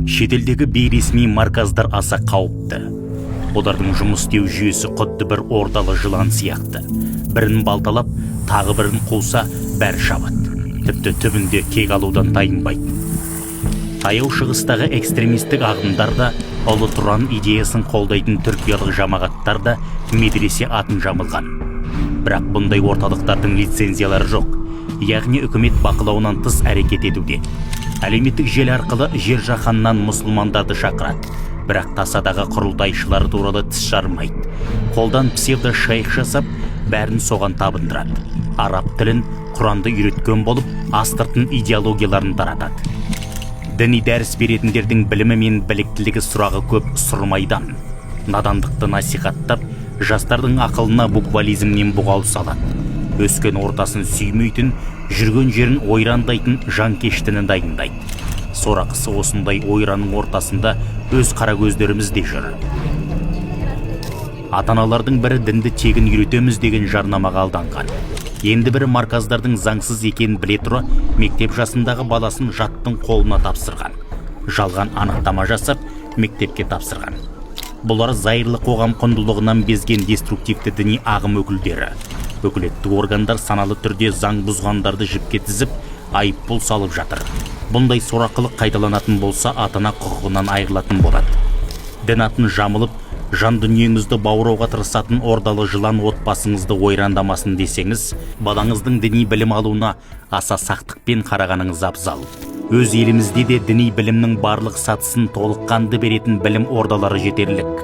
Шетелдегі бейресми марказдар аса қауіпті. Олардың жұмыс істеу жүйесі құдды бір ордалы жылан сияқты. Бірін балталап, тағы бірін қуса, бәрі шабады. Тіпті түбінде кек алудан тайынбайды. Таяу шығыстағы экстремистік ағымдар да, Ұлы Тұран идеясын қолдайтын түркиялық жамағаттар да медресе атын жамылған. Бірақ бұндай орталықтардың лицензиялары жоқ. Яғни үкімет бақылауынан тыс әрекет етуде. Әлеуметтік желі арқылы жер жаһаннан мұсылмандарды шақырады. Бірақ тасадағы құрылтайшылары туралы тіс жармайды. Қолдан псевдо шайх жасап, бәрін соған табындырады. Араб тілін, Құранды үйреткен болып, астыртын идеологияларын таратады. Діни дәріс беретіндердің білімі мен біліктілігі сұрағы көп сұрмайдан. Надандықты насихаттап, жастардың ақылына буквализмнен бұғау салады. Өскен ортасын сүймейтін, жүрген жерін ойрандайтын жанкештіні дайындайды. Сорақысы осындай ойраның ортасында өз қара көздеріміз де жүр. Ата-аналардың бірі дінді тегін үйретеміз деген жарнамаға алданған. Енді бірі марказдардың заңсыз екенін біле тұра, мектеп жасындағы баласын жаттың қолына тапсырған. Жалған анықтама жасап, мектепке тапсырған. Бұлар зайырлы қоғам құндылығынан безген деструктивті діни ағым өкілдері. Өкілетті органдар саналы түрде заң бұзғандарды жіпке тізіп, айыппұл салып жатыр. Бұндай сорақылық қайталанатын болса, ата-ана құқығынан айырылатын болады. Дін атын жамылып, жан дүниеңізді бауырауға тырысатын ордалы жылан отбасыңызды ойрандамасын десеңіз, балаңыздың діни білім алуына аса сақтықпен қарағаныңыз абзал. Өз елімізде де діни білімнің барлық сатысын толыққанды беретін білім ордалары жетерлік.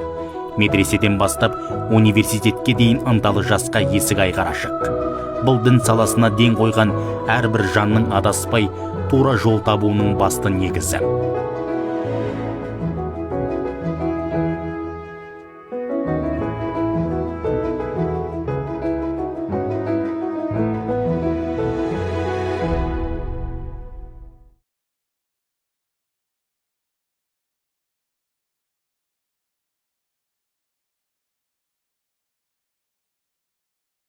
Медреседен бастап университетке дейін ынталы жасқа есік айқара ашық. Бұл дін саласына ден қойған әрбір жанның адаспай тура жол табуының басты негізі.